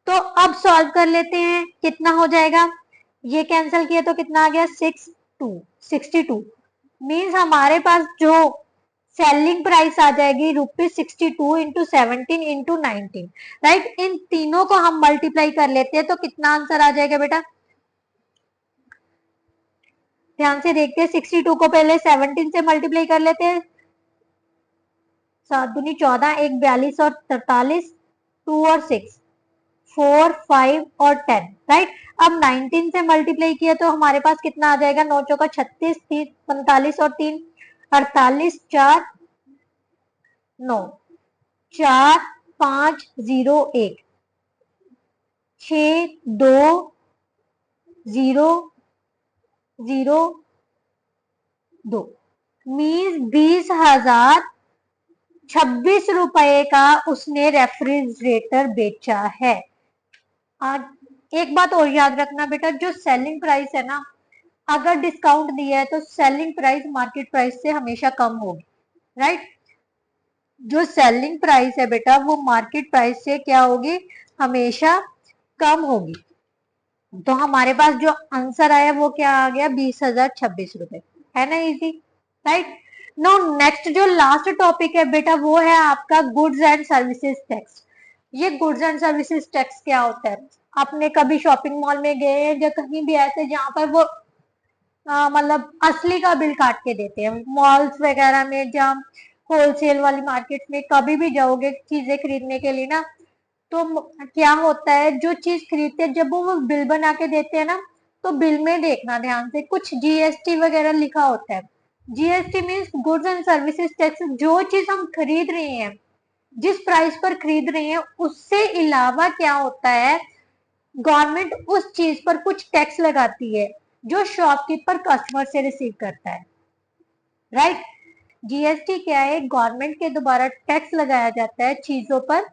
तो अब सॉल्व कर लेते हैं, कितना हो जाएगा? ये कैंसिल किया तो कितना आ गया? 62, मीन्स हमारे पास जो सेलिंग प्राइस आ जाएगी ₹62 इंटू 17 इंटू 19, राइट। इन तीनों को हम मल्टीप्लाई कर लेते हैं तो कितना आंसर आ जाएगा बेटा? ध्यान से देखते हैं, 62 को पहले 17 से मल्टीप्लाई कर लेते हैं, 7 दूनी 14, 1 42 और 43, 2 और 6, 4 5 और 10, राइट। अब 19 से मल्टीप्लाई किया तो हमारे पास कितना आ जाएगा? 9 चौका 36, 30 45 और 3 48, 4 9, 4 5 0 1, 6 2 0 0 2, मीन्स 20,026 रुपए का उसने रेफ्रिजरेटर बेचा है। आज एक बात और याद रखना बेटा, जो सेलिंग प्राइस है ना, अगर डिस्काउंट दिया है तो सेलिंग प्राइस मार्केट प्राइस से हमेशा कम होगी, राइट। जो सेलिंग प्राइस है बेटा वो मार्केट प्राइस से क्या होगी? हमेशा कम होगी। तो हमारे पास जो आंसर आया वो क्या आ गया? 20,026 रुपए, है ना इजी, राइट। नो नेक्स्ट जो लास्ट टॉपिक है बेटा वो है आपका गुड्स एंड सर्विसेज टैक्स। ये गुड्स एंड सर्विसेज टैक्स क्या होता है? आपने कभी शॉपिंग मॉल में गए या कहीं भी ऐसे जहां पर वो मतलब असली का बिल काट के देते हैं, मॉल्स वगैरह में, जहाँ होलसेल वाली मार्केट में कभी भी जाओगे चीजें खरीदने के लिए ना, तो क्या होता है, जो चीज खरीदते हैं जब वो बिल बना के देते हैं ना, तो बिल में देखना ध्यान से, कुछ जीएसटी वगैरह लिखा होता है, GST means goods and services tax. जो चीज हम खरीद रहे हैं, जिस प्राइस पर खरीद रहे हैं, उससे अलावा क्या होता है, गवर्नमेंट उस चीज पर कुछ टैक्स लगाती है जो शॉपकीपर कस्टमर से रिसीव करता है, राइट। जीएसटी क्या है, गवर्नमेंट के द्वारा टैक्स लगाया जाता है चीजों पर,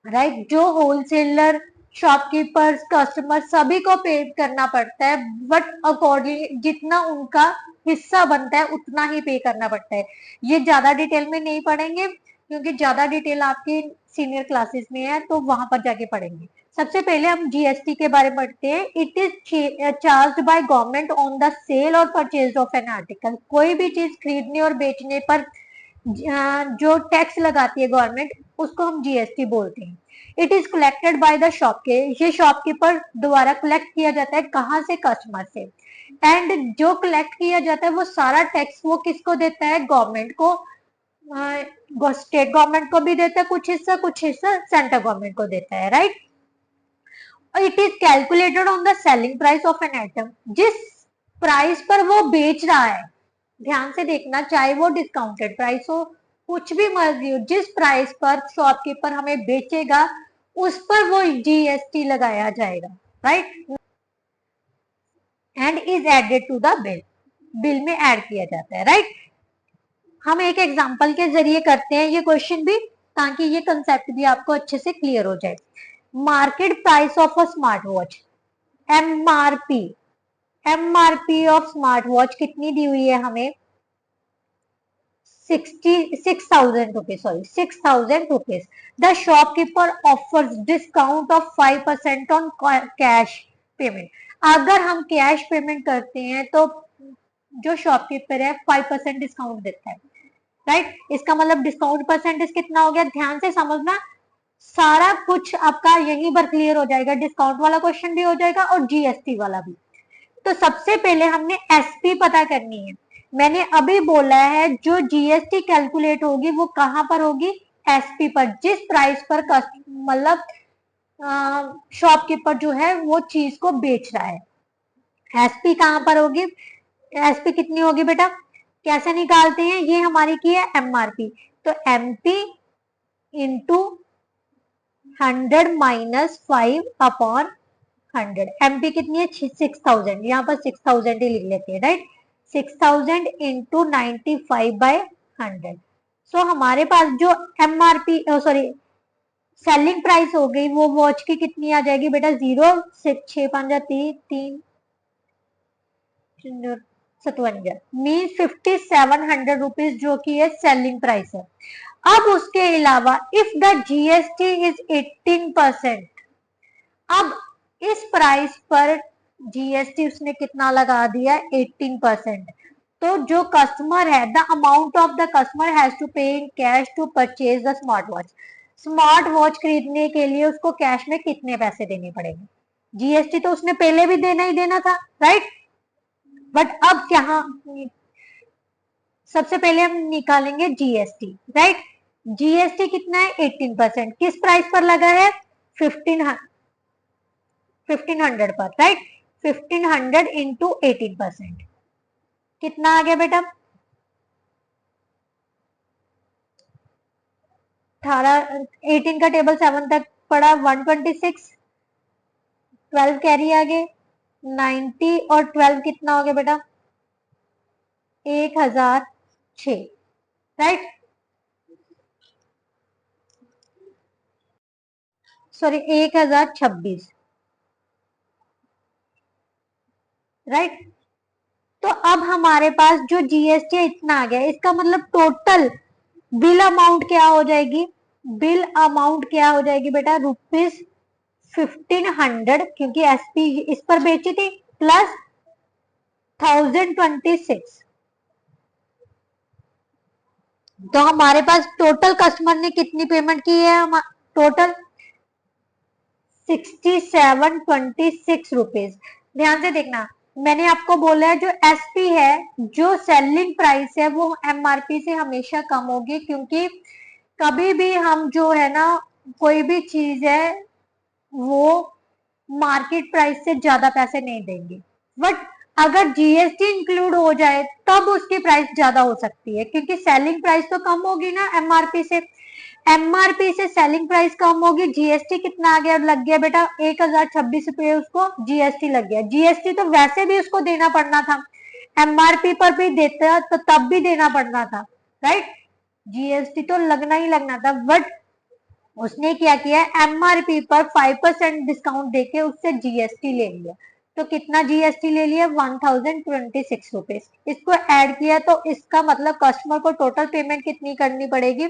राइट, जो होलसेलर, शॉपकीपर्स, कस्टमर सभी को पे करना पड़ता है, बट अकॉर्डिंग जितना उनका हिस्सा बनता है उतना ही पे करना पड़ता है। ये ज्यादा डिटेल में नहीं पढ़ेंगे क्योंकि ज्यादा डिटेल आपकी सीनियर क्लासेस में है, तो वहां पर जाके पढ़ेंगे। सबसे पहले हम जीएसटी के बारे में पढ़ते हैं। It is charged by government on the sale और परचेज ऑफ एन आर्टिकल। कोई भी चीज खरीदने और बेचने पर जो टैक्स लगाती है गवर्नमेंट, उसको हम जीएसटी बोलते हैं। It is collected by the shop के, ये शॉपकीपर द्वारा कलेक्ट किया जाता है, कहाँ से, कस्टमर से। एंड जो कलेक्ट किया जाता है वो सारा टैक्स वो किसको देता है, गवर्नमेंट को। स्टेट गवर्नमेंट को भी देता है कुछ हिस्सा सेंट्रल गवर्नमेंट को देता है, right. It is calculated on the selling price of an item. जिस प्राइस पर वो बेच रहा है, ध्यान से देखना, चाहे वो डिस्काउंटेड प्राइस हो, कुछ भी मर्जी हो, जिस प्राइस पर शॉपकीपर हमें बेचेगा उस पर वो जीएसटी लगाया जाएगा, right. And is added to the bill, bill में ऐड किया जाता है, राइट। हम एक एग्जांपल के जरिए करते हैं ये क्वेश्चन भी, ताकि ये कंसेप्ट भी आपको अच्छे से क्लियर हो जाए। Market price of a smart watch, MRP, MRP of smart watch कितनी दी हुई है हमें, 6,000 rupees, sorry 6,000 rupees. The shopkeeper offers discount of 5% on cash payment. अगर हम कैश पेमेंट करते हैं तो जो शॉपकीपर है 5% डिस्काउंट देता है, राइट। इसका मतलब डिस्काउंट परसेंटेज कितना हो गया, ध्यान से समझना, सारा कुछ आपका यहीं पर क्लियर हो जाएगा। डिस्काउंट वाला क्वेश्चन भी हो जाएगा और जीएसटी वाला भी। तो सबसे पहले हमने एसपी पता करनी है। मैंने अभी बोला है जो जीएसटी कैलकुलेट होगी वो कहां पर होगी, एसपी पर, जिस प्राइस पर मतलब शॉपकीपर जो है वो चीज को बेच रहा है। एसपी कहां पर होगी, एसपी कितनी होगी बेटा, कैसे निकालते हैं, ये हमारी की है एमआरपी, तो MP into 100 minus 5 upon 100। MP कितनी है, 6,000, यहाँ पर 6,000 ही लिख लेते हैं, राइट। 6,000 इंटू 95/100। सो हमारे पास जो एमआरपी, सॉरी सेलिंग प्राइस हो गई, वो वॉच की कितनी आ जाएगी बेटा, 0, 6, 5, 3, 57 मीन 5,700 रुपीज जो कि है सेलिंग प्राइस है। अब उसके अलावा इफ द जीएसटी इज 18%, अब इस प्राइस पर जीएसटी उसने कितना लगा दिया, 18%। तो जो कस्टमर है, the amount of the customer has to pay in cash to purchase the smart watch. Smart watch खरीदने के लिए उसको कैश में कितने पैसे देने पड़ेंगे, जीएसटी तो उसने पहले भी देना ही देना था, राइट। बट अब क्या, सबसे पहले हम निकालेंगे जीएसटी, राइट। जीएसटी कितना है, 18%, किस प्राइस पर लगा है, 1500 पर, राइट। 1500 इंटू 18% कितना आ गया बेटा, 18, 18 का टेबल 7 तक पड़ा, 126, 12 कैरी आगे 90 और 12 कितना हो गया बेटा, 1006, राइट, सॉरी 1026, राइट। तो अब हमारे पास जो जीएसटी इतना आ गया, इसका मतलब टोटल बिल अमाउंट क्या हो जाएगी, बिल अमाउंट क्या हो जाएगी बेटा, ₹1500, क्योंकि एसपी इस पर बेची थी, प्लस 1026। तो हमारे पास टोटल कस्टमर ने कितनी पेमेंट की है, टोटल 6726 रुपीज। ध्यान से देखना, मैंने आपको बोला है जो एसपी है, जो सेलिंग प्राइस है, वो एमआरपी से हमेशा कम होगी, क्योंकि कभी भी हम जो है ना, कोई भी चीज है वो मार्केट प्राइस से ज्यादा पैसे नहीं देंगे। बट अगर जीएसटी इंक्लूड हो जाए तब उसकी प्राइस ज्यादा हो सकती है, क्योंकि सेलिंग प्राइस तो कम होगी ना एमआरपी से, एमआरपी से सेलिंग प्राइस कम होगी। जीएसटी कितना आ गया, लग गया बेटा 1026 रुपये उसको जीएसटी लग गया। जीएसटी तो वैसे भी उसको देना पड़ना था, एमआरपी पर भी देता तो तब भी देना पड़ना था, राइट। जीएसटी तो लगना ही लगना था, बट उसने क्या किया, एमआरपी पर 5% डिस्काउंट देके उससे जीएसटी ले लिया। तो कितना जीएसटी ले लिया, 1026 रुपीज। इसको ऐड किया तो इसका मतलब कस्टमर को टोटल पेमेंट कितनी करनी पड़ेगी,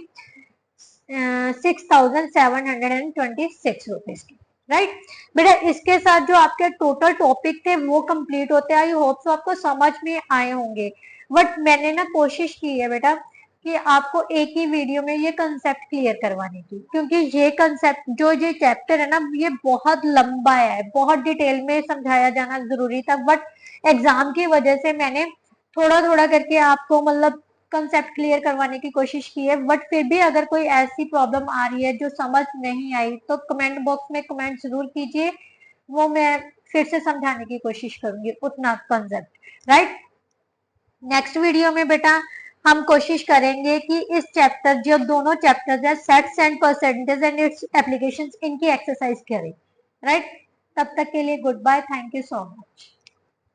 6726 रुपीज की, राइट। बेटा इसके साथ जो आपके टोटल टॉपिक थे वो कंप्लीट होते, आई होप सो आपको समझ में आए होंगे। बट मैंने ना कोशिश की है बेटा कि आपको एक ही वीडियो में ये कंसेप्ट क्लियर करवाने की, क्योंकि ये कंसेप्ट जो ये चैप्टर है ना ये बहुत लंबा है, बहुत डिटेल में समझाया जाना जरूरी था, बट एग्जाम की वजह से मैंने थोड़ा थोड़ा करके आपको मतलब कंसेप्ट क्लियर करवाने की कोशिश की है। बट फिर भी अगर कोई ऐसी प्रॉब्लम आ रही है जो समझ नहीं आई तो कमेंट बॉक्स में कमेंट जरूर कीजिए, वो मैं फिर से समझाने की कोशिश करूंगी उतना कंसेप्ट, राइट। नेक्स्ट वीडियो में बेटा हम कोशिश करेंगे कि इस चैप्टर जो दोनों चैप्टर्स है sets and percentage and its applications, इनकी एक्सरसाइज करें, राइट। तब तक के लिए good bye, thank you so much.